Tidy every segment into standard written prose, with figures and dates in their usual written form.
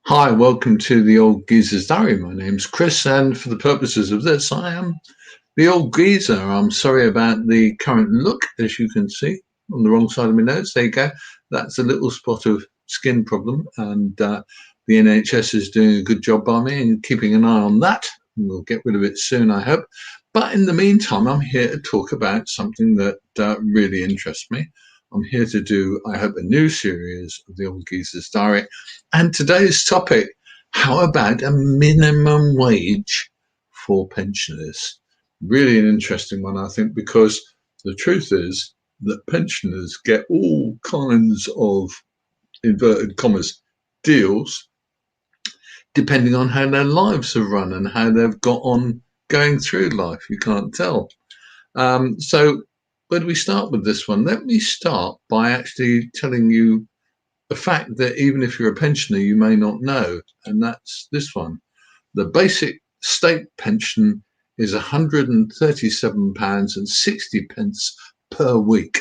Hi, welcome to the Old Geezer's Diary. My name's Chris, and for the purposes of this, I am the Old Geezer. I'm sorry about the current look, as you can see on the wrong side of my nose. There you go. That's a little spot of skin problem, and the NHS is doing a good job by me and keeping an eye on that. We'll get rid of it soon, I hope. But in the meantime, I'm here to talk about something that really interests me. I'm here to do, I hope, a new series of the Old Geezer's Diary. And today's topic, how about a minimum wage for pensioners? Really an interesting one, I think, because the truth is that pensioners get all kinds of, inverted commas, deals depending on how their lives have run and how they've got on going through life. You can't tell. So where do we start with this one? Let me start by actually telling you a fact that even if you're a pensioner, you may not know, and that's this one. The basic state pension is £137.60 per week.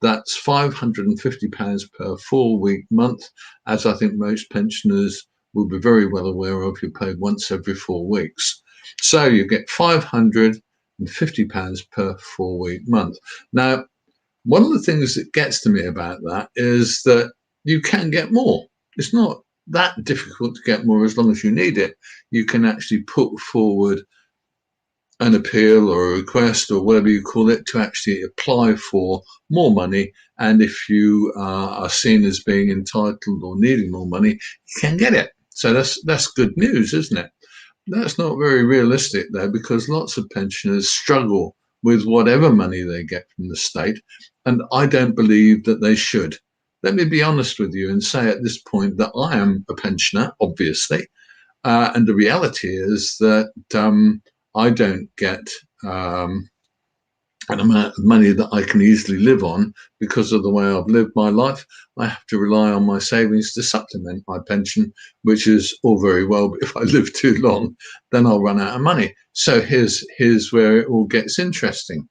That's £550 per 4-week month, as I think most pensioners will be very well aware of. You're paid once every 4 weeks. So you get £550 per 4-week month. Now, one of the things that gets to me about that is that you can get more. It's not that difficult to get more as long as you need it. You can actually put forward an appeal or a request or whatever you call it to actually apply for more money. And if you are seen as being entitled or needing more money, you can get it. So that's good news, isn't it? That's not very realistic, though, because lots of pensioners struggle with whatever money they get from the state, and I don't believe that they should. Let me be honest with you and say at this point that I am a pensioner, obviously, and the reality is that I don't get an amount of money that I can easily live on because of the way I've lived my life. I have to rely on my savings to supplement my pension, which is all very well, but if I live too long, then I'll run out of money. So here's where it all gets interesting,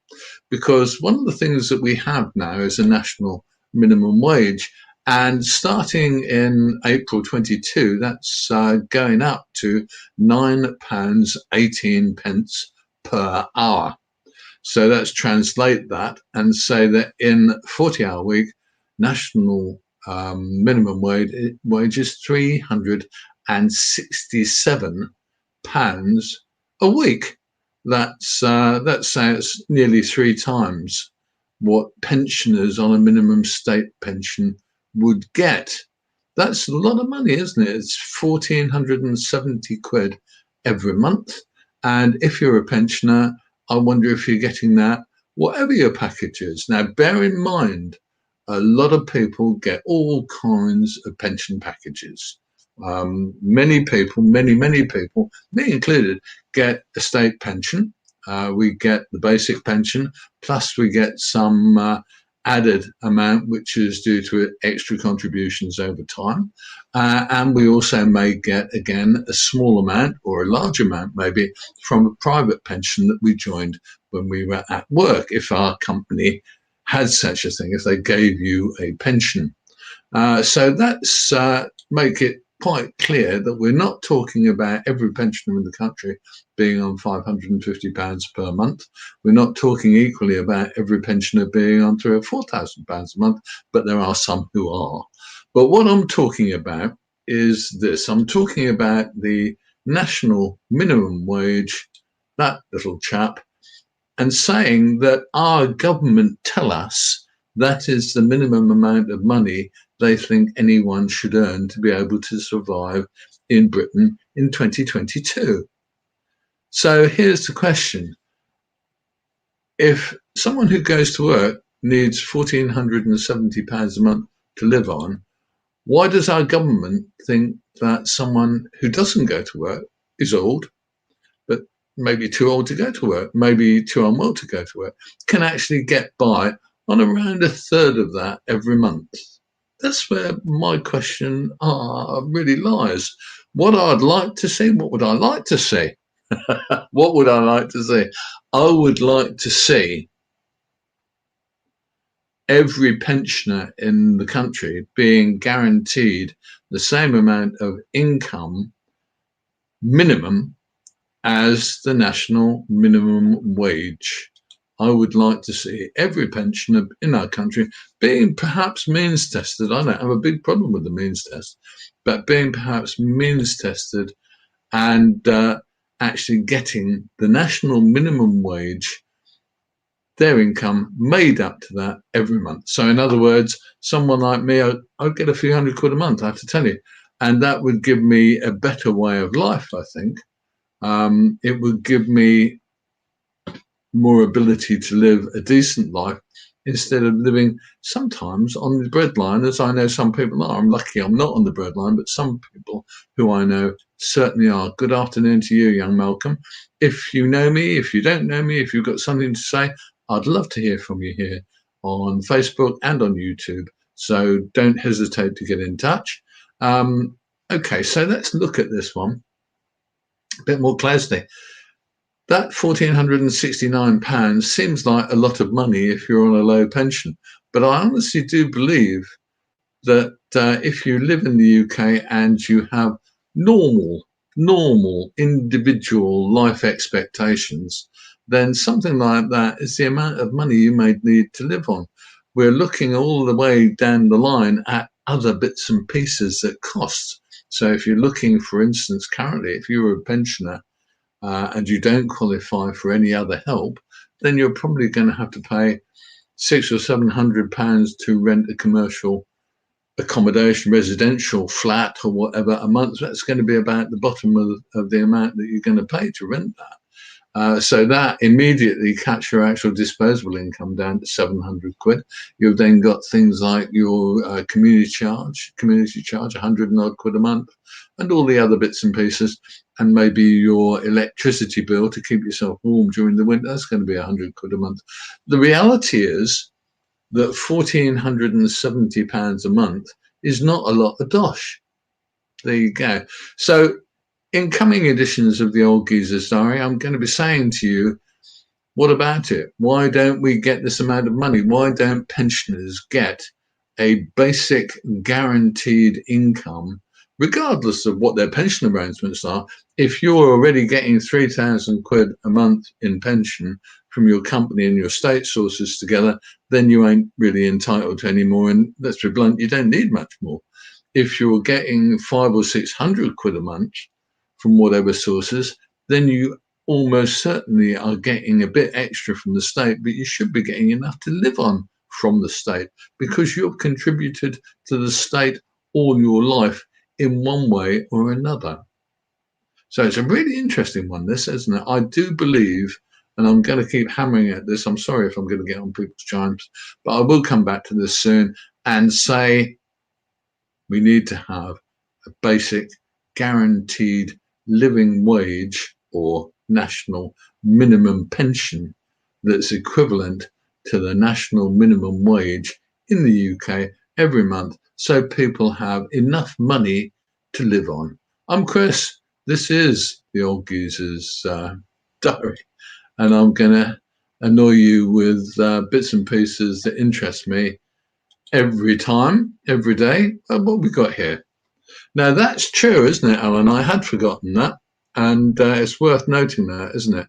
because one of the things that we have now is a national minimum wage. And starting in April 22, that's going up to £9.18 per hour. So let's translate that and say that in 40-hour week, national minimum wage is £367 a week. Let's say it's nearly 3 times what pensioners on a minimum state pension would get. That's a lot of money, isn't it? It's 1,470 quid every month. And if you're a pensioner, I wonder if you're getting that, whatever your package is. Now, bear in mind, a lot of people get all kinds of pension packages. Many people, many people, me included, get a state pension. We get the basic pension, plus we get some added amount, which is due to extra contributions over time. And we also may get, again, a small amount or a large amount, maybe, from a private pension that we joined when we were at work, if our company had such a thing, if they gave you a pension. So that's make it quite clear that we're not talking about every pensioner in the country being on £550 per month. We're not talking equally about every pensioner being on £3,000 or £4,000 a month, but there are some who are. But what I'm talking about is this. I'm talking about the national minimum wage, that little chap, and saying that our government tell us that is the minimum amount of money they think anyone should earn to be able to survive in Britain in 2022. So here's the question. If someone who goes to work needs £1,470 a month to live on, why does our government think that someone who doesn't go to work is old, but maybe too old to go to work, maybe too unwell to go to work, can actually get by on around a third of that every month? That's where my question really lies. What I'd like to see, what would I like to see? What would I like to see? I would like to see every pensioner in the country being guaranteed the same amount of income minimum as the national minimum wage. I would like to see every pensioner in our country being perhaps means tested. I don't have a big problem with the means test, but being perhaps means tested and actually getting the national minimum wage, their income made up to that every month. So in other words, someone like me, I'd get a few £100 a month, I have to tell you. And that would give me a better way of life, I think. It would give me more ability to live a decent life instead of living sometimes on the breadline, as I know some people are. I'm lucky I'm not on the breadline, but some people who I know certainly are. Good afternoon to you, young Malcolm. If you know me, if you don't know me, if you've got something to say, I'd love to hear from you here on Facebook and on YouTube. So don't hesitate to get in touch. Okay, so let's look at this one a bit more closely. That £1,469 seems like a lot of money if you're on a low pension, but I honestly do believe that if you live in the UK and you have normal individual life expectations, then something like that is the amount of money you may need to live on. We're looking all the way down the line at other bits and pieces that cost. So if you're looking, for instance, currently, if you were a pensioner, and you don't qualify for any other help, then you're probably going to have to pay £600 or £700 to rent a commercial accommodation, residential flat or whatever a month. That's going to be about the bottom of the amount that you're going to pay to rent that. So that immediately cuts your actual disposable income down to £700. You've then got things like your community charge, £100 a month, and all the other bits and pieces, and maybe your electricity bill to keep yourself warm during the winter. That's going to be £100 a month. The reality is that £1,470 a month is not a lot of dosh. There you go. So in coming editions of the Old Geezer's Diary, I'm going to be saying to you, what about it? Why don't we get this amount of money? Why don't pensioners get a basic guaranteed income, regardless of what their pension arrangements are? If you're already getting £3,000 a month in pension from your company and your state sources together, then you ain't really entitled to any more. And let's be blunt, you don't need much more. If you're getting £500 or £600 a month from whatever sources, then you almost certainly are getting a bit extra from the state, but you should be getting enough to live on from the state because you've contributed to the state all your life in one way or another. So it's a really interesting one, this, isn't it? I do believe, and I'm going to keep hammering at this, I'm sorry if I'm going to get on people's chimes, but I will come back to this soon and say we need to have a basic guaranteed living wage or national minimum pension that's equivalent to the national minimum wage in the UK every month, so people have enough money to live on. I'm Chris. This is the Old Geezer's Diary, and I'm going to annoy you with bits and pieces that interest me every time, every day. What we got here? Now, that's true, isn't it, Alan? I had forgotten that, and it's worth noting that, isn't it?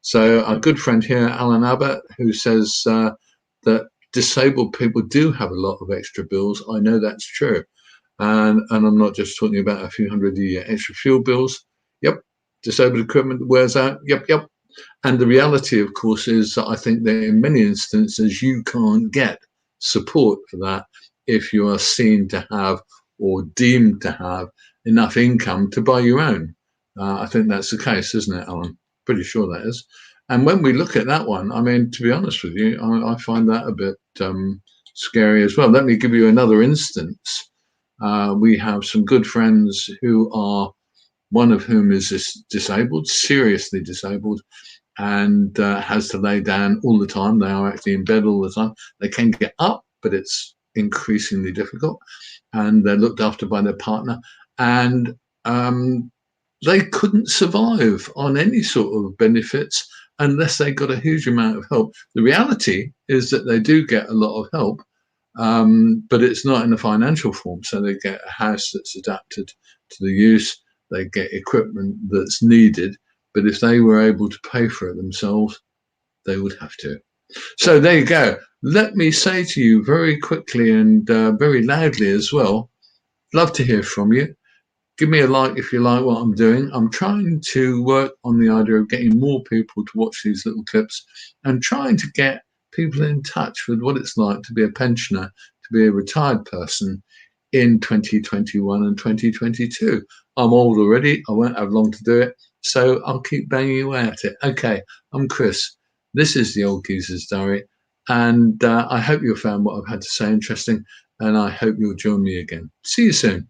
So our good friend here, Alan Abbott, who says that disabled people do have a lot of extra bills. I know that's true. And I'm not just talking about a few hundred a year. Extra fuel bills, yep. Disabled equipment that wears out, yep. And the reality, of course, is that I think that in many instances you can't get support for that if you are seen to have or deemed to have enough income to buy your own. I think that's the case, isn't it, Alan? Pretty sure that is. And when we look at that one, I mean, to be honest with you, I find that a bit scary as well. Let me give you another instance. We have some good friends who are, one of whom is disabled, seriously disabled, and has to lay down all the time. They are actually in bed all the time. They can get up, but it's increasingly difficult. And they're looked after by their partner. And they couldn't survive on any sort of benefits unless they got a huge amount of help. The reality is that they do get a lot of help, but it's not in a financial form. So they get a house that's adapted to the use, they get equipment that's needed. But if they were able to pay for it themselves, they would have to. So there you go. Let me say to you very quickly and very loudly as well, love to hear from you. Give me a like if you like what I'm doing. I'm trying to work on the idea of getting more people to watch these little clips and trying to get people in touch with what it's like to be a pensioner, to be a retired person in 2021 and 2022. I'm old already. I won't have long to do it. So I'll keep banging away at it. Okay, I'm Chris. This is the Old Geezer's Diary. And I hope you found what I've had to say interesting. And I hope you'll join me again. See you soon.